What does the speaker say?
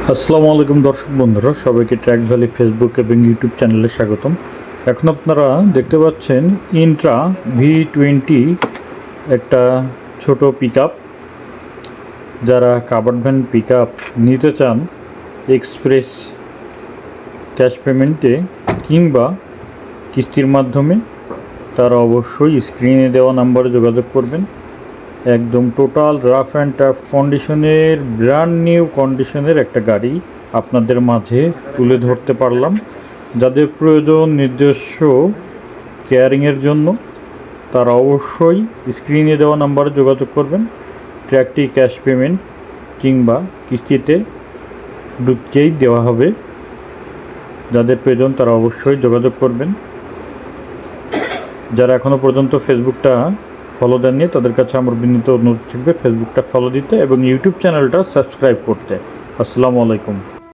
আসসালামু আলাইকুম দর্শক বন্ধুরা, সবাইকে ট্র্যাক ভ্যালি ফেসবুক এবং ইউটিউব চ্যানেলে স্বাগতম। এখন আপনারা দেখতে পাচ্ছেন ইন্ট্রা V20 একটা ছোট পিকআপ। যারা কাভার্ড ভ্যান পিকআপ নিতে চান এক্সপ্রেস ক্যাশ পেমেন্টে কিংবা কিস্তির মাধ্যমে, তারা অবশ্যই স্ক্রিনে দেওয়া নাম্বারে যোগাযোগ করবেন। একদম টোটাল রাফ অ্যান্ড টাফ কন্ডিশনের, ব্র্যান্ড নিউ কন্ডিশনের একটা গাড়ি আপনাদের মাঝে তুলে ধরতে পারলাম। যাদের প্রয়োজন নিজস্ব কেয়ারিংয়ের জন্য, তারা অবশ্যই স্ক্রিনে দেওয়া নাম্বারে যোগাযোগ করবেন। ট্র্যাকটি ক্যাশ পেমেন্ট কিংবা কিস্তিতে ঢুকিয়েই দেওয়া হবে। যাদের প্রয়োজন তারা অবশ্যই যোগাযোগ করবেন। যারা এখনও পর্যন্ত ফেসবুকটা ফলো দেননি, তাদের কাছে আমার বিনীত অনুরোধ থাকবে ফেসবুকটা ফলো দিতে এবং ইউটিউব চ্যানেলটা সাবস্ক্রাইব করতে। আসসালামু আলাইকুম।